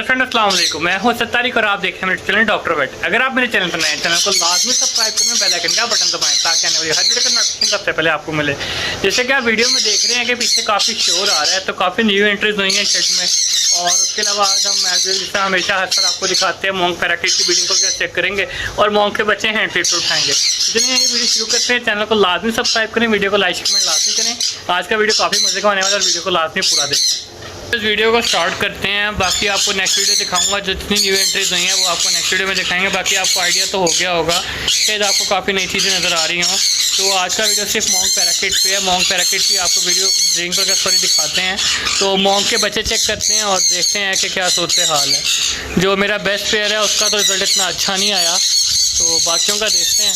Hello friend, अस्सलाम वालेकुम। मैं हूं सत्तारिक और आप देख रहे हैं मेरे चैनल डॉक्टर वेट। अगर आप मेरे चैनल पर नए हैं, चैनल को लाजमी सब्सक्राइब करें, बेल आइकन का बटन दबाएं ताकि आने वाली हर वीडियो का नोटिफिकेशन सबसे पहले आपको मिले। जैसे कि आप वीडियो में देख रहे हैं कि पीछे काफ़ी शोर आ रहा है, तो काफ़ी न्यू एंट्रीज हुई हैं शेड में। और उसके अलावा आज हम जैसा हमेशा हर साल आपको दिखाते हैं मॉन्क पैराकिट की ब्रीडिंग को क्या चेक करेंगे और मॉन्क के बच्चे हैंड फीट उठाएंगे। जिन्हें ये वीडियो शुरू करते हैं, चैनल को लाजमी सब्सक्राइब करें, वीडियो को लाइक कमेंट लाजमी करें। आज का वीडियो काफ़ी मजे का होने वाला है और वीडियो को लाजमी पूरा देखें। इस वीडियो को स्टार्ट करते हैं। बाकी आपको नेक्स्ट वीडियो दिखाऊंगा, जितनी न्यू एंट्रीज हुई हैं वो आपको नेक्स्ट वीडियो में दिखाएंगे। बाकी आपको आइडिया तो हो गया होगा, शायद आपको काफ़ी नई चीज़ें नज़र आ रही हों। तो आज का वीडियो सिर्फ मॉन्क पैराकिट पे है। मॉन्क पैराकिट की आपको वीडियो ब्रीडिंग पर सॉरी दिखाते हैं। तो मॉन्क के बच्चे चेक करते हैं और देखते हैं कि क्या सूरत हाल है। जो मेरा बेस्ट पेयर है उसका तो रिजल्ट इतना अच्छा नहीं आया, तो बाकियों का देखते हैं।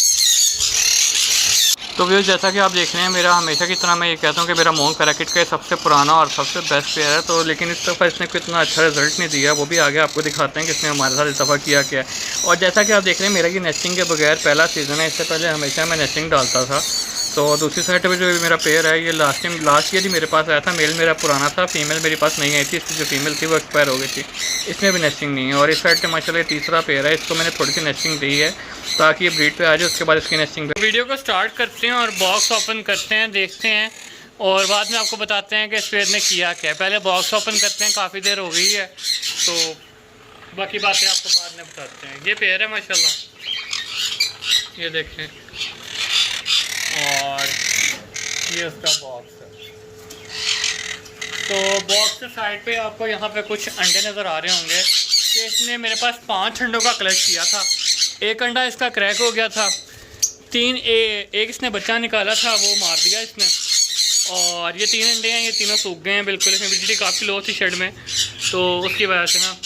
तो व्यूअर्स, जैसा कि आप देख रहे हैं, मेरा हमेशा की तरह मैं ये कहता हूँ कि मेरा मॉन्क पैराकिट का सबसे पुराना और सबसे बेस्ट पेयर है। तो लेकिन इस दफ़ा इसने कोई इतना अच्छा रिजल्ट नहीं दिया, वो भी आगे आपको दिखाते हैं कि इसने हमारे साथ इस दफ़ा किया क्या है। और जैसा कि आप देख रहे हैं, मेरा ये नेस्टिंग के बगैर पहला सीज़न है। इससे पहले हमेशा मैं नेस्टिंग डालता था। तो दूसरी साइड पे जो मेरा पेयर है, ये लास्ट ईयर ही मेरे पास आया था। मेल मेरा पुराना था, फीमेल मेरे पास नहीं आई थी। इसकी जो फीमेल थी वो एक्सपायर हो गई थी, इसमें भी नेस्टिंग नहीं है। और इस साइड पे माशाल्लाह तीसरा पेयर है, इसको मैंने थोड़ी सी नेस्टिंग दी है ताकि ये ब्रीड पे आ जाए, उसके बाद इसकी नेस्टिंग। वीडियो को स्टार्ट करते हैं और बॉक्स ओपन करते हैं, देखते हैं और बाद में आपको बताते हैं कि इस पेयर ने किया क्या है। पहले बॉक्स ओपन करते हैं, काफ़ी देर हो गई है, तो बाकी बातें आपको बाद में बताते हैं। ये पेयर है माशाल्लाह, ये देखें, और ये उसका बॉक्स है। तो बॉक्स के साइड पे आपको यहाँ पे कुछ अंडे नज़र आ रहे होंगे कि इसने मेरे पास 5 अंडों का कलेक्ट किया था। एक अंडा इसका क्रैक हो गया था, एक इसने बच्चा निकाला था, वो मार दिया इसने। और ये 3 अंडे हैं, ये तीनों सूख गए हैं बिल्कुल। इसमें ब्रीड काफ़ी लो थी शेड में, तो उसकी वजह से ना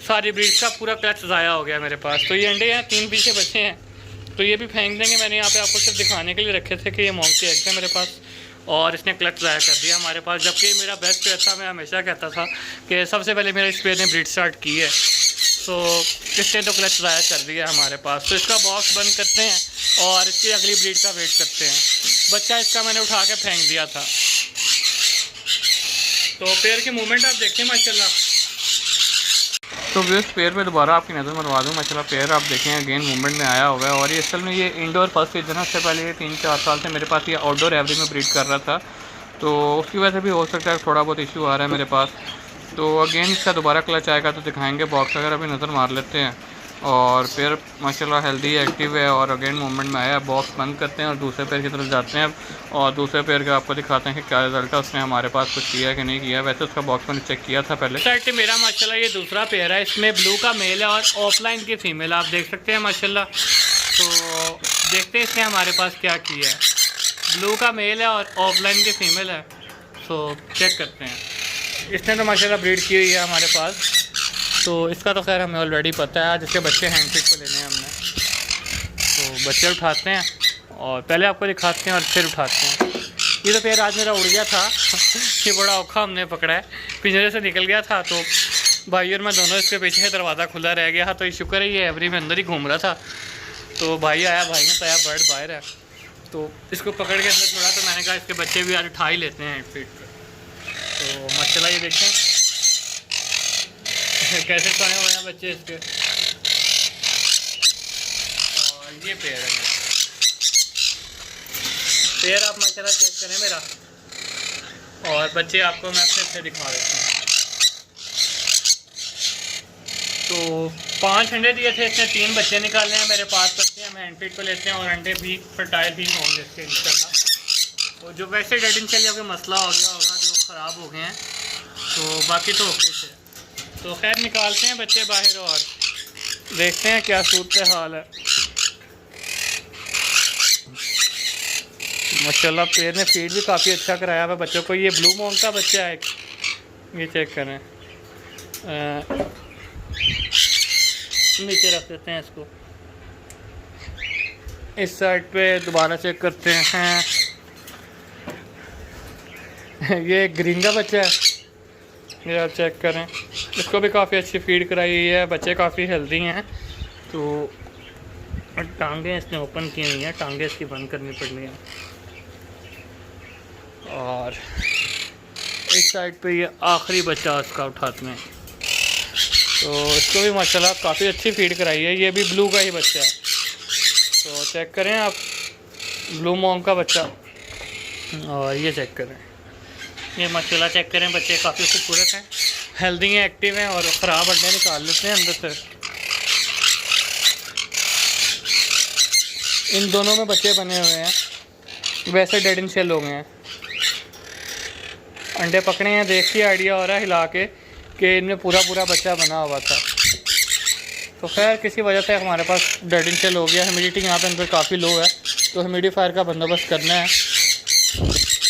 सारी ब्रीड का पूरा क्लच ज़ाया हो गया मेरे पास। तो ये अंडे हैं, 3 पीछे बचे हैं, तो ये भी फेंक देंगे। मैंने यहाँ पे आपको सिर्फ दिखाने के लिए रखे थे कि ये मॉन्क के एग्स है मेरे पास, और इसने क्लच ज़ाया कर दिया हमारे पास। जबकि मेरा बेस्ट पेयर था, मैं हमेशा कहता था कि सबसे पहले मेरे इस पेयर ने ब्रीड स्टार्ट की है, तो इसने तो क्लच ज़ाया कर दिया हमारे पास। तो इसका बॉक्स बंद करते हैं और इसकी अगली ब्रीड का वेट करते हैं। बच्चा इसका मैंने उठा के फेंक दिया था। तो पेयर की मूवमेंट आप देखें माशाल्लाह। तो इस पेयर पे दोबारा आपकी नज़र मरवा दूँ माशाल्लाह। पेयर आप देखें अगेन मूवमेंट में आया हुआ है। और ये असल में ये इंडोर फर्स्ट सीजन है। उससे पहले ये 3-4 साल से मेरे पास ये आउटडोर एवरेज में ब्रीड कर रहा था, तो उसकी वजह से भी हो सकता है थोड़ा बहुत इशू आ रहा है मेरे पास। तो अगेन इसका दोबारा क्लच आएगा तो दिखाएंगे। बॉक्स वगैरह भी नज़र मार लेते हैं। और पेयर माशाल्लाह हेल्दी एक्टिव है और अगेन मूवमेंट में आया है। बॉक्स बंद करते हैं और दूसरे पेयर की तरफ जाते हैं और दूसरे पेयर का आपको दिखाते हैं कि क्या रिजल्ट है, उसने हमारे पास कुछ किया है कि नहीं किया। वैसे उसका बॉक्स मैंने चेक किया था पहले। साइड पे मेरा माशाल्लाह ये दूसरा पेयर है, इसमें ब्लू का मेल है और ऑफलाइन की फीमेल आप देख सकते हैं माशाल्लाह। तो देखते हैं इसने हमारे पास क्या किया है। ब्लू का मेल है और ऑफलाइन की फीमेल है, तो चेक करते हैं। इसने तो माशाल्लाह ब्रीड की हुई है हमारे पास, तो इसका तो खैर हमें ऑलरेडी पता है। आज इसके बच्चे हैंड फीट को लेने हैं हमने, तो बच्चे उठाते हैं और पहले आपको दिखाते हैं और फिर उठाते हैं। ये तो पेयर आज मेरा उड़ गया था ये बड़ा औखा हमने पकड़ा है, पिंजरे से निकल गया था। तो भाई और मैं दोनों इसके पीछे दरवाज़ा खुला रह गया था, तो ये शुक्र है ये एवरी में अंदर ही घूम रहा था। तो भाई आया, भाई ने बताया बर्ड बाहर है, तो इसको पकड़ के अंदर छोड़ा। तो मैंने कहा इसके बच्चे भी आज उठा ही लेते हैं हैंड फीट पर। तो माशाल्लाह ये देखें कैसे सोए हुए हैं बच्चे इसके। और ये पेयर है मेरा। पेयर आप माशाल्लाह चेक करें मेरा, और बच्चे आपको मैं फिर से दिखा देता हूँ। तो 5 अंडे दिए थे इसने, 3 बच्चे निकाले हैं मेरे पास। बच्चे हम हैंड फीड को लेते हैं और अंडे भी फर्टाइल ही होंगे इसके इंशाल्लाह। और जो वैसे डेडिंग के लिए मसला हो गया होगा, जो ख़राब हो गए हैं, तो बाकी तो ओके थे। तो खैर निकालते हैं बच्चे बाहर और देखते हैं क्या सूरत हाल है। माशाल्लाह पेयर ने फीड भी काफ़ी अच्छा कराया हुआ बच्चों को। ये ब्लू मॉन्क का बच्चा है, ये चेक करें। नीचे रख देते हैं इसको। इस साइड पे दोबारा चेक करते हैं ये ग्रीन का बच्चा है, ये आप चेक करें। इसको भी काफ़ी अच्छी फीड कराई हुई है, बच्चे काफ़ी हेल्दी हैं। तो टांगें इसने ओपन की हुई हैं, टांगें इसकी बंद करनी पड़नी है। और इस साइड पे ये आखिरी बच्चा उसका उठाते हैं। तो इसको भी माशाल्लाह काफ़ी अच्छी फीड कराई है। ये भी ब्लू का ही बच्चा है, तो चेक करें आप, ब्लू मॉन्ग का बच्चा। और ये चेक करें, ये माशाल्लाह चेक करें, बच्चे काफ़ी खूबसूरत हैं, हेल्दी हैं, एक्टिव हैं और ख़राब अंडे निकाल लेते हैं अंदर से। इन दोनों में बच्चे बने हुए हैं, वैसे डेड इन शेल हो गए हैं। अंडे पकड़े हैं, देख के आइडिया हो रहा है हिला के कि इनमें पूरा बच्चा बना हुआ था। तो खैर किसी वजह से हमारे पास डेड इन शेल हो गया। ह्यूमिडिटी यहाँ पे अंदर काफ़ी लो है, तो ह्यूमिडिफायर का बंदोबस्त करना है,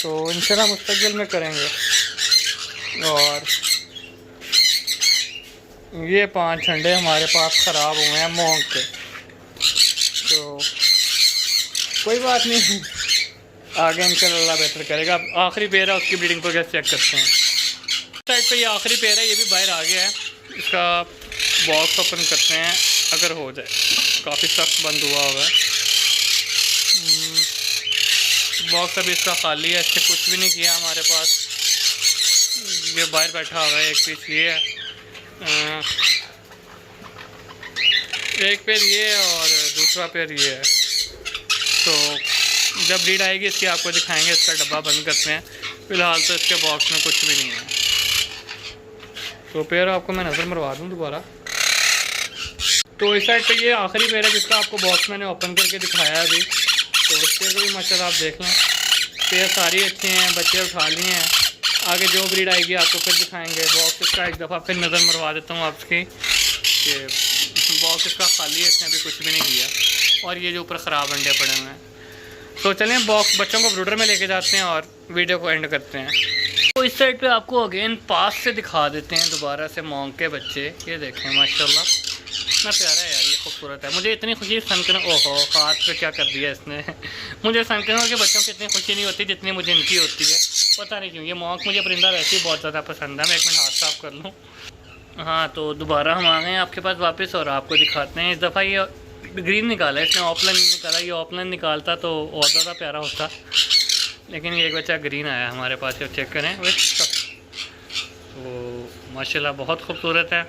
तो इंशाल्लाह मुस्तक़बिल में करेंगे। और ये 5 अंडे हमारे पास ख़राब हुए हैं मॉन्ग के, तो कोई बात नहीं, आगे इंशाल्लाह बेहतर करेगा। अब आखिरी पेयर है, उसकी ब्रीडिंग प्रोग्रेस चेक करते हैं। साइड पे ये आखिरी पेयर है, ये भी बाहर आ गया है। इसका बॉक्स ओपन करते हैं, अगर हो जाए। काफ़ी सख्त बंद हुआ हुआ है बॉक्स, अभी इसका खाली है, इससे कुछ भी नहीं किया हमारे पास। ये बाहर बैठा हुआ है। एक पीस ये है, एक पेयर ये है और दूसरा पेयर ये है। तो जब ब्रीड आएगी इसकी आपको दिखाएंगे। इसका डब्बा बंद करते हैं, फ़िलहाल तो इसके बॉक्स में कुछ भी नहीं है। तो पेयर आपको मैं नज़र मरवा दूँ दोबारा। तो इस साइड पे ये आखिरी पेयर है जिसका आपको बॉक्स मैंने ओपन करके दिखाया है अभी। तो इस पेयर को भी माशाल्लाह आप देख लें, पेयर सारी अच्छे हैं, बच्चे उठा लिए हैं। आगे जो ब्रीड आएगी आपको फिर दिखाएंगे। बॉक्स इसका एक दफ़ा फिर नज़र मरवा देता हूँ आपकी कि बॉक्स इसका खाली है, इसने अभी कुछ भी नहीं किया। और ये जो ऊपर ख़राब अंडे पड़े हुए हैं। तो चलें बॉक्स बच्चों को ब्रूडर में लेके जाते हैं और वीडियो को एंड करते हैं। तो इस साइड पे आपको अगेन पास से दिखा देते हैं दोबारा से मॉन्ग के बच्चे। ये देखें माशाल्लाह इतना प्यारा है यार, ये खूबसूरत है। मुझे इतनी खुशी सनकनों, ओहो हाथ पे क्या कर दिया इसने मुझे सनकनों के बच्चों की इतनी खुशी नहीं होती जितनी मुझे इनकी होती है, पता नहीं क्यों। ये मॉन्ग मुझे परिंदा वैसे ही बहुत ज़्यादा पसंद है। मैं एक मिनट हाथ साफ कर लूँ। हाँ, तो दोबारा हम आ गए हैं आपके पास वापस और आपको दिखाते हैं। इस दफ़ा ये ग्रीन निकाला है इसने, ऑफलाइन निकाला। ये ऑफलाइन निकालता तो और ज़्यादा प्यारा होता, लेकिन ये एक बच्चा ग्रीन आया हमारे पास। ये चेक करें, तो माशाल्लाह बहुत खूबसूरत है।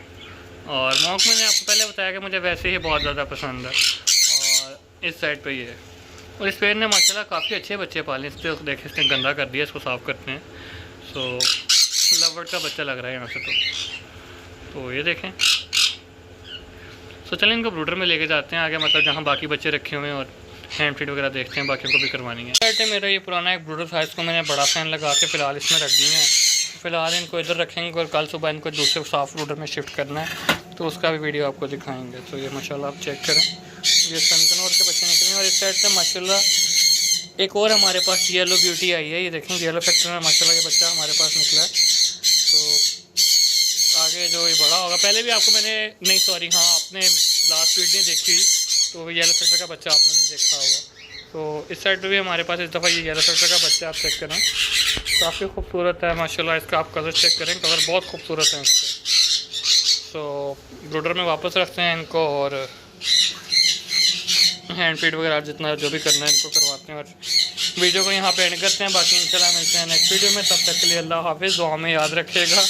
और मॉन्ग मैंने आपको पहले बताया कि मुझे वैसे ही बहुत ज़्यादा पसंद है। और इस साइड पे ये, और इस पेड़ ने माशाल्लाह काफ़ी अच्छे बच्चे पाले। इस पर देखें इसने गंदा कर दिया, इसको साफ़ करते हैं। सो लवबर्ड का बच्चा लग रहा है यहाँ से। तो ये देखें। तो चलें इनको ब्रूडर में लेके जाते हैं आगे, मतलब जहाँ बाकी बच्चे रखे हुए हैं, और हैंड फीड वगैरह देखते हैं, बाकियों को भी करवानी है। साइड मेरा ये पुराना एक ब्रूडर था, इसको मैंने बड़ा फैन लगा के फ़िलहाल इसमें रख दिए हैं। फ़िलहाल इनको इधर रखेंगे और कल सुबह इनको दूसरे साफ़ ब्रूडर में शिफ्ट करना है, तो उसका भी वीडियो आपको दिखाएंगे। तो ये माशाल्लाह आप चेक करें, ये सनकनौर के बच्चे निकले हैं। और इस साइड से माशाल्लाह एक और हमारे पास येलो ब्यूटी आई है। ये देखें येलो फैक्टर में माशाल्लाह ये बच्चा हमारे पास निकला है। तो आगे जो ये बड़ा होगा, पहले भी आपको मैंने, नहीं सॉरी हाँ, आपने लास्ट वीडियो देखी तो येलो फैक्टर का बच्चा आपने नहीं देखा होगा। तो इस साइड पे भी हमारे पास इस दफ़ा ये येलो फैक्टर का बच्चा आप चेक करें, काफ़ी खूबसूरत है माशाल्लाह। इसका आप कलर चेक करें, कलर बहुत खूबसूरत है इसके। तो ब्रूडर में वापस रखते हैं इनको और हैंड फीड वगैरह जितना जो भी करना है इनको करवाते हैं, और वीडियो को यहाँ पे एंड करते हैं। बाकी इंशाल्लाह मिलते हैं नेक्स्ट वीडियो में। तब तक के लिए अल्लाह हाफिज़, दुआ में याद रखिएगा।